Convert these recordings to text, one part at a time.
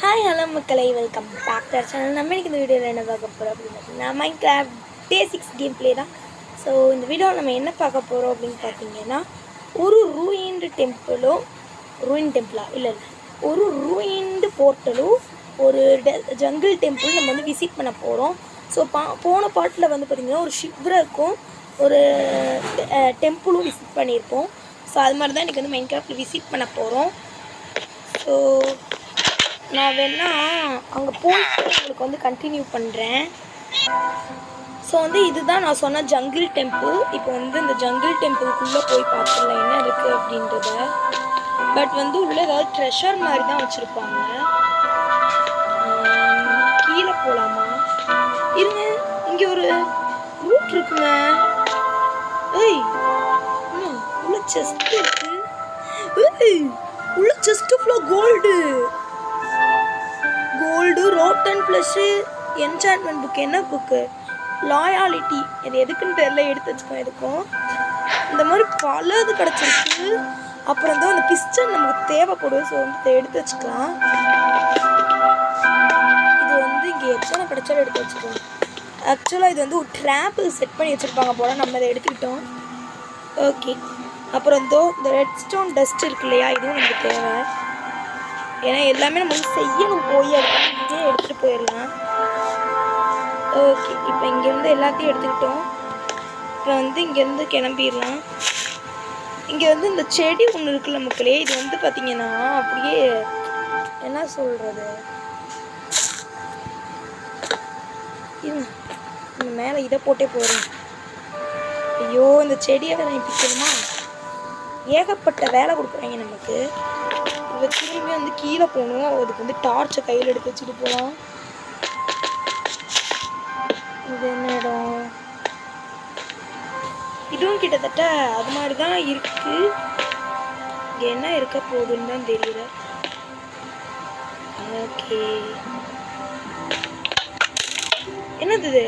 Hi hello மக்களை welcome back to channel. நம்ம இன்றைக்கி இந்த வீடியோவில் என்ன பார்க்க போகிறோம் அப்படின்னு பார்த்தீங்கன்னா மைன்கிராஃப்ட் டே 6 கேம் ப்ளே தான். ஸோ இந்த வீடியோவில் நம்ம என்ன பார்க்க போகிறோம் அப்படின்னு பார்த்தீங்கன்னா ஒரு ரூயின்டு போர்ட்டலும் ஒரு ஜங்கிள் டெம்பிள் நம்ம வந்து விசிட் பண்ண போகிறோம். ஸோ போன பாட்டில் வந்து பார்த்திங்கன்னா ஒரு ஷிப்ரக்கும் ஒரு டெம்பிளும் விசிட் பண்ணியிருப்போம். ஸோ அது மாதிரி தான் இன்றைக்கி வந்து மைன்கிராஃப்டில் விசிட் பண்ண போகிறோம். ஸோ நான் வேணா அங்கே போயிட்டு உங்களுக்கு வந்து கண்டினியூ பண்ணுறேன். ஸோ வந்து இதுதான் நான் சொன்ன ஜங்கிள் டெம்பிள். இப்போ வந்து இந்த ஜங்கிள் டெம்பிளுக்குள்ளே போய் பார்த்துடலாம் என்ன இருக்குது அப்படின்றத. பட் வந்து உள்ளே ஏதாவது ட்ரெஷர் மாதிரி தான் வச்சுருப்பாங்க. கீழே போகலாமா? இருங்க, இங்கே ஒரு ரூட் இருக்குங்க. ஏய் உள்ள செஸ்ட் இருக்கு. ஏய் உள்ள செஸ்ட் ஃபுல்லாக gold rotten plus enchantment book. என்ன புக்கு? லாயாலிட்டி. இது எதுக்குன்னு தெரியல, எடுத்து வச்சுக்கோம். எதுக்கும் இந்த மாதிரி பல இது கிடச்சிருக்கு. அப்புறம் தான் அந்த பிஸ்டன் நமக்கு தேவைப்படும். ஸோ வந்து எடுத்து வச்சுக்கலாம். இது வந்து இங்கே எத்தனை கிடச்சாலும் எடுத்து வச்சுக்கலாம். ஆக்சுவலாக இது வந்து ஒரு ட்ராப்பு செட் பண்ணி வச்சுருப்பாங்க போல். நம்ம அதை எடுத்துக்கிட்டோம். ஓகே, அப்புறம் இந்த ரெட் ஸ்டோன் டஸ்ட் இருக்கு இல்லையா, இதுவும் நமக்கு தேவை. ஏன்னா எல்லாமே நம்ம வந்து செய்யணும். போய் அதை இங்கே எடுத்துகிட்டு போயிடலாம். ஓகே, இப்போ இங்கேருந்து எல்லாத்தையும் எடுத்துக்கிட்டோம். இப்போ வந்து இங்கேருந்து கிளம்பிடலாம். இங்கே வந்து இந்த செடி ஒன்று இருக்குல்ல மக்களே, இது வந்து பார்த்திங்கன்னா அப்படியே என்ன சொல்கிறது, இருங்க இந்த மேலே இதை போட்டே போகிறேன். ஐயோ, இந்த செடியை வேறு நிற்பிக்கணுமா? ஏகப்பட்ட வேலை கொடுக்குறாங்க நமக்கு. இதை திரும்பி வந்து கீழே போகணும். அதுக்கு வந்து டார்ச்சை கையில் எடுத்து வச்சுட்டு போகலாம். இது என்ன இடம்? இதுவும் கிட்டத்தட்ட அது மாதிரி தான் இருக்குது. இங்கே என்ன இருக்க போகுதுன்னு தான் தெரியல. ஓகே, என்னது இது?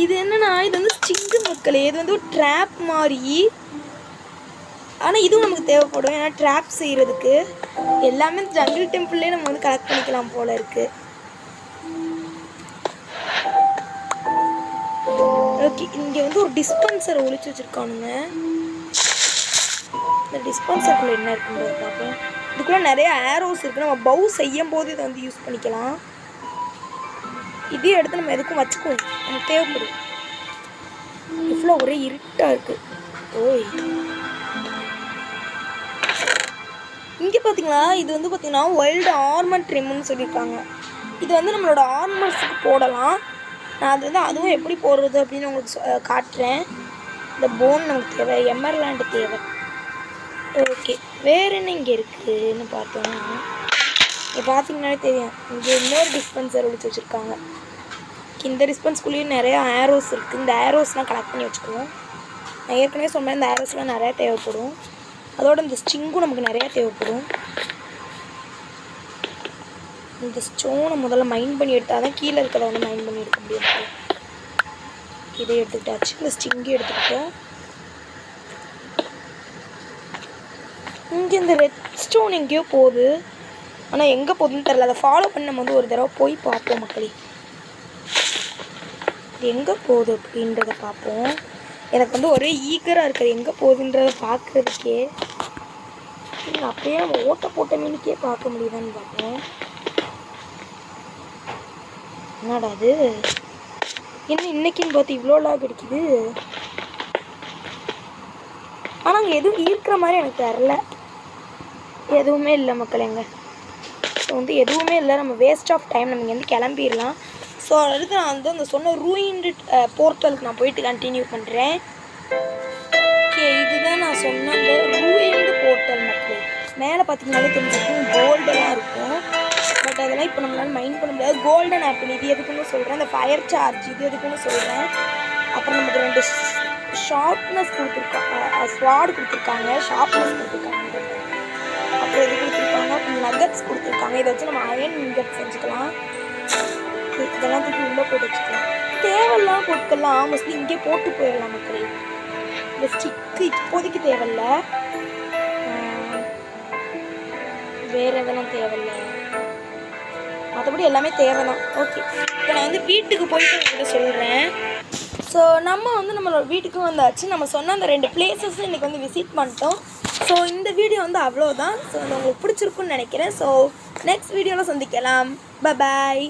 இது என்னன்னா, இது வந்து ஸ்டிங்கு மக்களே. இது வந்து ஒரு ட்ராப் மாதிரி. ஆனால் இதுவும் நமக்கு தேவைப்படும். ஏன்னா ட்ராப் செய்கிறதுக்கு எல்லாமே ஜங்கிள் டெம்பிள்லேயே நம்ம வந்து கலெக்ட் பண்ணிக்கலாம் போல் இருக்குது. ஓகே, இங்கே வந்து ஒரு டிஸ்பென்சரை ஒழிச்சு வச்சுருக்கானுங்க. இந்த டிஸ்பென்சருக்குள்ளே என்ன இருக்குன்றது பார்ப்போம். இதுக்குள்ளே நிறைய ஆரோஸ் இருக்குது. நம்ம பவு செய்யும் போது இதை வந்து யூஸ் பண்ணிக்கலாம். இதே எடுத்து நம்ம எதுக்கும் வச்சுக்குவோம், நமக்கு தேவைப்படும். இவ்வளோ ஒரே இருட்டாக இருக்குது. ஓய், இங்கே பார்த்தீங்களா, இது வந்து பார்த்திங்கன்னா வைல்டு ஆர்மர் ட்ரிம்னு சொல்லியிருக்காங்க. இது வந்து நம்மளோட ஆர்மர்ஸுக்கு போடலாம். நான் அது வந்து அதுவும் எப்படி போடுறது அப்படின்னு உங்களுக்கு காட்டுறேன். இந்த போன் நமக்கு தேவை, எமர்லாண்டு தேவை. ஓகே, வேறு என்ன இங்கே இருக்குதுன்னு பார்த்தோன்னா, இங்கே பார்த்தீங்கன்னாலே தெரியும். இங்கே இன்னொரு டிஸ்பென்சர் ஒழிச்சு வச்சுருக்காங்க. இந்த டிஸ்பென்ஸ்குள்ளேயும் நிறையா ஆரோஸ் இருக்குது. இந்த ஆரோஸ்லாம் கலெக்ட் பண்ணி வச்சுக்குவோம். நான் ஏற்கனவே சொன்னேன், இந்த ஆரோஸ்லாம் நிறையா தேவைப்படும். அதோட இந்த ஸ்டிங்கும் நமக்கு நிறையா தேவைப்படும். இந்த ஸ்டோனை முதல்ல மைண்ட் பண்ணி எடுத்தால் தான் கீழே இருக்கிறத வந்து மைண்ட் பண்ணி எடுக்க முடியும். இதை எடுத்துக்கிட்டாச்சு. இந்த ஸ்டிங்கு எடுத்துக்கிட்டோம். இங்கே இந்த ரெட் ஸ்டோன் எங்கேயோ போகுது. ஆனால் எங்கே போகுதுன்னு தெரில. அதை ஃபாலோ பண்ணி நம்ம வந்து ஒரு தடவை போய் பார்ப்போம் மக்களே. இது எங்கே போகுது அப்படின்றத பார்ப்போம். எனக்கு வந்து ஒரே ஈகராக இருக்குது எங்கே போகுதுன்றதை பார்க்குறதுக்கே. அப்படியே நம்ம ஓட்ட போட்ட மீனுக்கே பார்க்க முடியுதான்னு பார்ப்போம். என்னடா அது, என்ன இன்னைக்குன்னு பார்த்து இவ்வளோ லாக் அடிக்குது. ஆனால் அங்கே எதுவும் இருக்கிற மாதிரி எனக்கு தெரில. எதுவுமே இல்லை மக்கள். எங்கே ஸோ வந்து எதுவுமே இல்லை. நம்ம வேஸ்ட் ஆஃப் டைம். நம்ம இங்கேருந்து கிளம்பிடலாம். ஸோ அடுத்து நான் வந்து அந்த சொன்ன ரூயின்டு போர்ட்டலுக்கு நான் போயிட்டு கண்டினியூ பண்ணுறேன். ஓகே, இதுதான் நான் சொன்ன அந்த ரூயின்டு போர்ட்டல் மக்களே. மேலே பார்த்தீங்கன்னாலே தெரிஞ்சிருக்கும், கோல்டெல்லாம் இருக்கும். பட் அதெல்லாம் இப்போ நம்மளால் மைண்ட் பண்ண முடியாது. கோல்டன் ஆப்பிள் இது எதுக்குன்னு சொல்கிறேன். அந்த ஃபயர் சார்ஜ் இது எதுக்குன்னு சொல்கிறேன். அப்புறம் நமக்கு 2 ஷார்ப்னஸ் கொடுத்துருக்காங்க, ஸ்வாடு கொடுத்துருக்காங்க, ஷார்ப்னஸ் கொடுத்துருக்காங்க. அப்புறம் இது கொடுத்துருக்காங்க, அப்புறம் நகட்ஸ் கொடுத்துருக்காங்க. இதை வச்சு நம்ம அயன் நகட் செஞ்சுக்கலாம். இதெல்லாம் தூக்கி உள்ளே போட்டு வச்சுக்கலாம். தேவையில்லாம் பொருட்கள்லாம் மோஸ்ட்லி இங்கே போட்டு போயிடலாம் மக்களே. இந்த ஸ்டிக்கு இப்போதைக்கு தேவையில்லை. வேறு எதெல்லாம் தேவையில்லை, மற்றபடி எல்லாமே தேவை தான். ஓகே, இப்போ நான் வந்து வீட்டுக்கு போயிட்டு உங்கள்கிட்ட சொல்கிறேன். ஸோ நம்ம வந்து நம்மளோட வீட்டுக்கும் வந்தாச்சு. நம்ம சொன்ன அந்த 2 பிளேசஸும் இன்றைக்கி வந்து விசிட் பண்ணிட்டோம். ஸோ இந்த வீடியோ வந்து அவ்வளோதான். ஸோ அது உங்களுக்கு பிடிச்சிருக்குன்னு நினைக்கிறேன். ஸோ நெக்ஸ்ட் வீடியோவில் சந்திக்கலாம். பாய்.